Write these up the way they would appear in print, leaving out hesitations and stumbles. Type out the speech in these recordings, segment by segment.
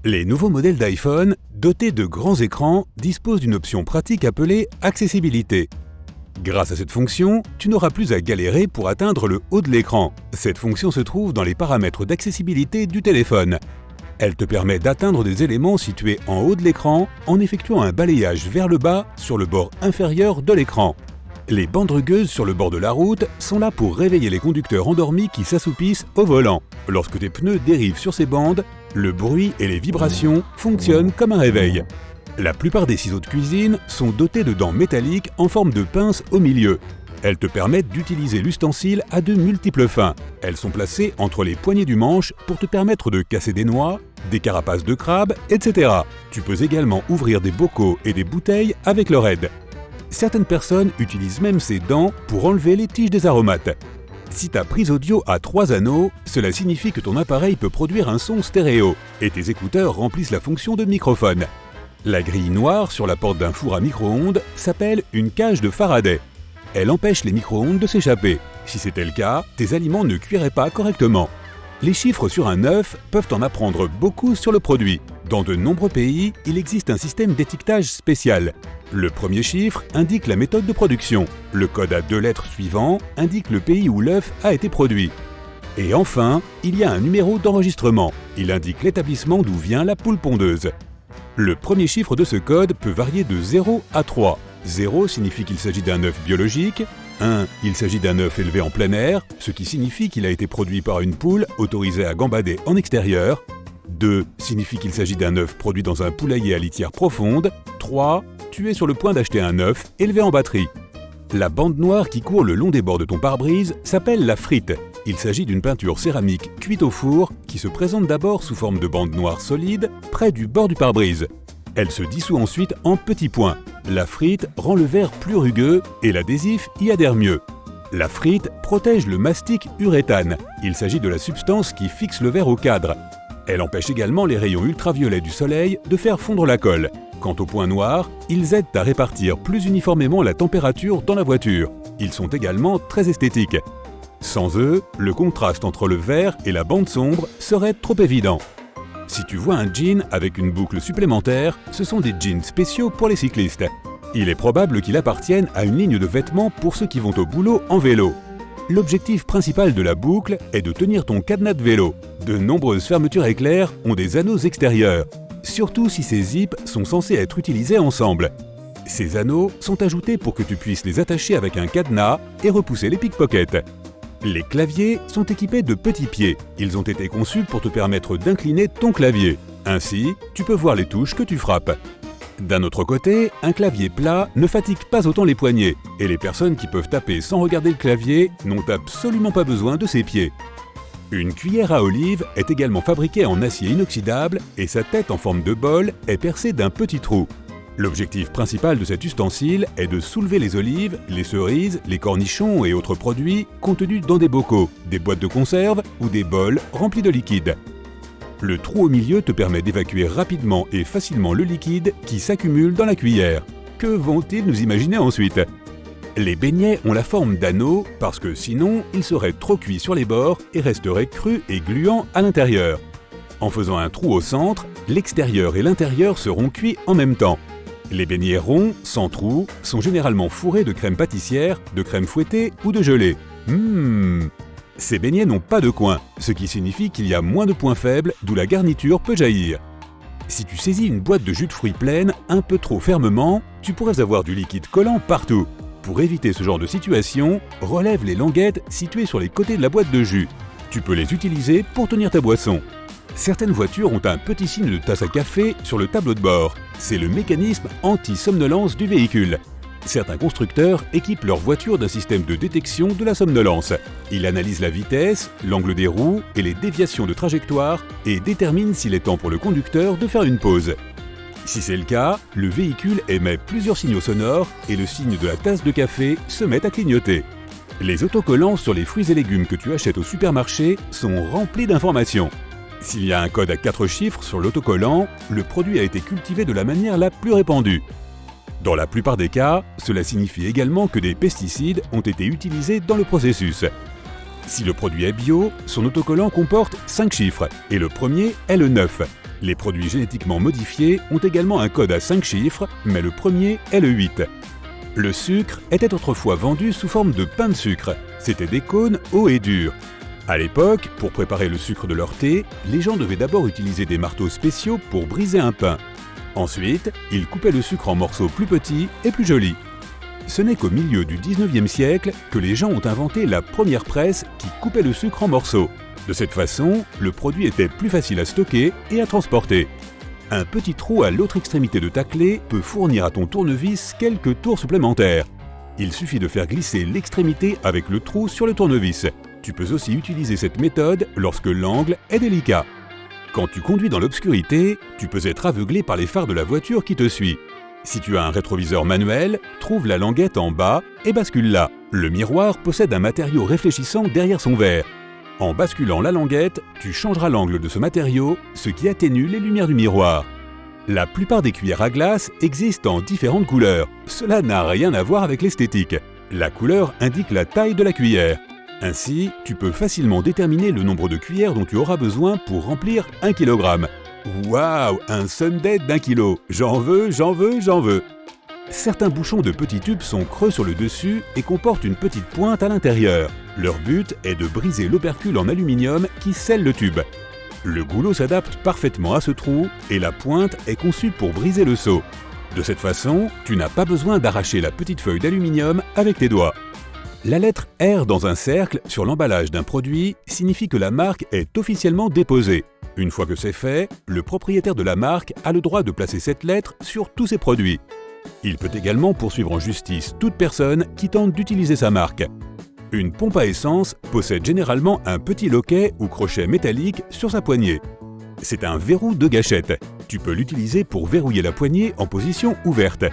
Les nouveaux modèles d'iPhone, dotés de grands écrans, disposent d'une option pratique appelée « Accessibilité ». Grâce à cette fonction, tu n'auras plus à galérer pour atteindre le haut de l'écran. Cette fonction se trouve dans les paramètres d'accessibilité du téléphone. Elle te permet d'atteindre des éléments situés en haut de l'écran en effectuant un balayage vers le bas sur le bord inférieur de l'écran. Les bandes rugueuses sur le bord de la route sont là pour réveiller les conducteurs endormis qui s'assoupissent au volant. Lorsque tes pneus dérivent sur ces bandes, le bruit et les vibrations fonctionnent comme un réveil. La plupart des ciseaux de cuisine sont dotés de dents métalliques en forme de pince au milieu. Elles te permettent d'utiliser l'ustensile à de multiples fins. Elles sont placées entre les poignées du manche pour te permettre de casser des noix, des carapaces de crabe, etc. Tu peux également ouvrir des bocaux et des bouteilles avec leur aide. Certaines personnes utilisent même ces dents pour enlever les tiges des aromates. Si ta prise audio a 3 anneaux, cela signifie que ton appareil peut produire un son stéréo et tes écouteurs remplissent la fonction de microphone. La grille noire sur la porte d'un four à micro-ondes s'appelle une cage de Faraday. Elle empêche les micro-ondes de s'échapper. Si c'était le cas, tes aliments ne cuiraient pas correctement. Les chiffres sur un œuf peuvent en apprendre beaucoup sur le produit. Dans de nombreux pays, il existe un système d'étiquetage spécial. Le premier chiffre indique la méthode de production. Le code à 2 lettres suivant indique le pays où l'œuf a été produit. Et enfin, il y a un numéro d'enregistrement. Il indique l'établissement d'où vient la poule pondeuse. Le premier chiffre de ce code peut varier de 0 à 3. 0 signifie qu'il s'agit d'un œuf biologique. 1. Il s'agit d'un œuf élevé en plein air, ce qui signifie qu'il a été produit par une poule autorisée à gambader en extérieur. 2. Signifie qu'il s'agit d'un œuf produit dans un poulailler à litière profonde. 3. Tu es sur le point d'acheter un œuf élevé en batterie. La bande noire qui court le long des bords de ton pare-brise s'appelle la frite. Il s'agit d'une peinture céramique cuite au four qui se présente d'abord sous forme de bande noire solide près du bord du pare-brise. Elle se dissout ensuite en petits points. La frite rend le verre plus rugueux et l'adhésif y adhère mieux. La frite protège le mastic uréthane. Il s'agit de la substance qui fixe le verre au cadre. Elle empêche également les rayons ultraviolets du soleil de faire fondre la colle. Quant aux points noirs, ils aident à répartir plus uniformément la température dans la voiture. Ils sont également très esthétiques. Sans eux, le contraste entre le vert et la bande sombre serait trop évident. Si tu vois un jean avec une boucle supplémentaire, ce sont des jeans spéciaux pour les cyclistes. Il est probable qu'il appartienne à une ligne de vêtements pour ceux qui vont au boulot en vélo. L'objectif principal de la boucle est de tenir ton cadenas de vélo. De nombreuses fermetures éclairs ont des anneaux extérieurs, surtout si ces zips sont censés être utilisés ensemble. Ces anneaux sont ajoutés pour que tu puisses les attacher avec un cadenas et repousser les pickpockets. Les claviers sont équipés de petits pieds. Ils ont été conçus pour te permettre d'incliner ton clavier. Ainsi, tu peux voir les touches que tu frappes. D'un autre côté, un clavier plat ne fatigue pas autant les poignets, et les personnes qui peuvent taper sans regarder le clavier n'ont absolument pas besoin de ses pieds. Une cuillère à olive est également fabriquée en acier inoxydable et sa tête en forme de bol est percée d'un petit trou. L'objectif principal de cet ustensile est de soulever les olives, les cerises, les cornichons et autres produits contenus dans des bocaux, des boîtes de conserve ou des bols remplis de liquide. Le trou au milieu te permet d'évacuer rapidement et facilement le liquide qui s'accumule dans la cuillère. Que vont-ils nous imaginer ensuite? Les beignets ont la forme d'anneaux parce que sinon, ils seraient trop cuits sur les bords et resteraient crus et gluants à l'intérieur. En faisant un trou au centre, l'extérieur et l'intérieur seront cuits en même temps. Les beignets ronds, sans trou, sont généralement fourrés de crème pâtissière, de crème fouettée ou de gelée. Ces beignets n'ont pas de coin, ce qui signifie qu'il y a moins de points faibles d'où la garniture peut jaillir. Si tu saisis une boîte de jus de fruits pleine un peu trop fermement, tu pourrais avoir du liquide collant partout. Pour éviter ce genre de situation, relève les languettes situées sur les côtés de la boîte de jus. Tu peux les utiliser pour tenir ta boisson. Certaines voitures ont un petit signe de tasse à café sur le tableau de bord. C'est le mécanisme anti-somnolence du véhicule. Certains constructeurs équipent leur voiture d'un système de détection de la somnolence. Il analyse la vitesse, l'angle des roues et les déviations de trajectoire et détermine s'il est temps pour le conducteur de faire une pause. Si c'est le cas, le véhicule émet plusieurs signaux sonores et le signe de la tasse de café se met à clignoter. Les autocollants sur les fruits et légumes que tu achètes au supermarché sont remplis d'informations. S'il y a un code à 4 chiffres sur l'autocollant, le produit a été cultivé de la manière la plus répandue. Dans la plupart des cas, cela signifie également que des pesticides ont été utilisés dans le processus. Si le produit est bio, son autocollant comporte 5 chiffres et le premier est le 9. Les produits génétiquement modifiés ont également un code à 5 chiffres, mais le premier est le 8. Le sucre était autrefois vendu sous forme de pain de sucre. C'était des cônes hauts et durs. À l'époque, pour préparer le sucre de leur thé, les gens devaient d'abord utiliser des marteaux spéciaux pour briser un pain. Ensuite, ils coupaient le sucre en morceaux plus petits et plus jolis. Ce n'est qu'au milieu du 19e siècle que les gens ont inventé la première presse qui coupait le sucre en morceaux. De cette façon, le produit était plus facile à stocker et à transporter. Un petit trou à l'autre extrémité de ta clé peut fournir à ton tournevis quelques tours supplémentaires. Il suffit de faire glisser l'extrémité avec le trou sur le tournevis. Tu peux aussi utiliser cette méthode lorsque l'angle est délicat. Quand tu conduis dans l'obscurité, tu peux être aveuglé par les phares de la voiture qui te suit. Si tu as un rétroviseur manuel, trouve la languette en bas et bascule-la. Le miroir possède un matériau réfléchissant derrière son verre. En basculant la languette, tu changeras l'angle de ce matériau, ce qui atténue les lumières du miroir. La plupart des cuillères à glace existent en différentes couleurs. Cela n'a rien à voir avec l'esthétique. La couleur indique la taille de la cuillère. Ainsi, tu peux facilement déterminer le nombre de cuillères dont tu auras besoin pour remplir 1 kg. Waouh, un sundae d'1 kg. J'en veux, j'en veux, j'en veux. Certains bouchons de petits tubes sont creux sur le dessus et comportent une petite pointe à l'intérieur. Leur but est de briser l'opercule en aluminium qui scelle le tube. Le goulot s'adapte parfaitement à ce trou et la pointe est conçue pour briser le seau. De cette façon, tu n'as pas besoin d'arracher la petite feuille d'aluminium avec tes doigts. La lettre R dans un cercle sur l'emballage d'un produit signifie que la marque est officiellement déposée. Une fois que c'est fait, le propriétaire de la marque a le droit de placer cette lettre sur tous ses produits. Il peut également poursuivre en justice toute personne qui tente d'utiliser sa marque. Une pompe à essence possède généralement un petit loquet ou crochet métallique sur sa poignée. C'est un verrou de gâchette. Tu peux l'utiliser pour verrouiller la poignée en position ouverte.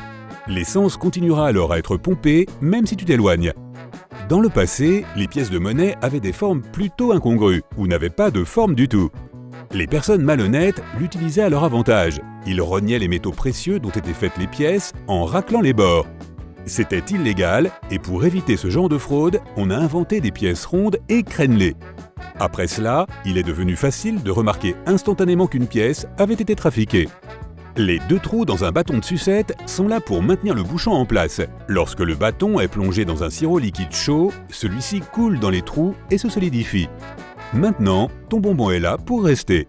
L'essence continuera alors à être pompée même si tu t'éloignes. Dans le passé, les pièces de monnaie avaient des formes plutôt incongrues ou n'avaient pas de forme du tout. Les personnes malhonnêtes l'utilisaient à leur avantage. Ils rognaient les métaux précieux dont étaient faites les pièces en raclant les bords. C'était illégal et pour éviter ce genre de fraude, on a inventé des pièces rondes et crénelées. Après cela, il est devenu facile de remarquer instantanément qu'une pièce avait été trafiquée. Les 2 trous dans un bâton de sucette sont là pour maintenir le bouchon en place. Lorsque le bâton est plongé dans un sirop liquide chaud, celui-ci coule dans les trous et se solidifie. Maintenant, ton bonbon est là pour rester.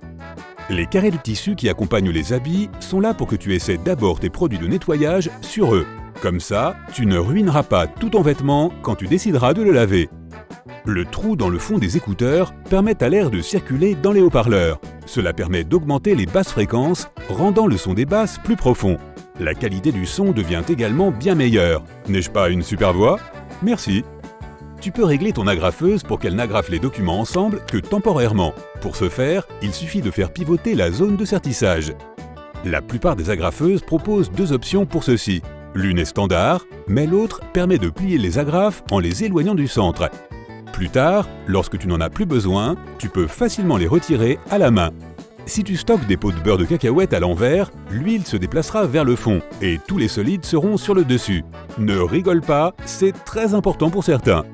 Les carrés de tissu qui accompagnent les habits sont là pour que tu essaies d'abord tes produits de nettoyage sur eux. Comme ça, tu ne ruineras pas tout ton vêtement quand tu décideras de le laver. Le trou dans le fond des écouteurs permet à l'air de circuler dans les haut-parleurs. Cela permet d'augmenter les basses fréquences, rendant le son des basses plus profond. La qualité du son devient également bien meilleure. N'ai-je pas une super voix? Merci. Tu peux régler ton agrafeuse pour qu'elle n'agrafe les documents ensemble que temporairement. Pour ce faire, il suffit de faire pivoter la zone de sertissage. La plupart des agrafeuses proposent 2 options pour ceci. L'une est standard, mais l'autre permet de plier les agrafes en les éloignant du centre. Plus tard, lorsque tu n'en as plus besoin, tu peux facilement les retirer à la main. Si tu stockes des pots de beurre de cacahuète à l'envers, l'huile se déplacera vers le fond et tous les solides seront sur le dessus. Ne rigole pas, c'est très important pour certains.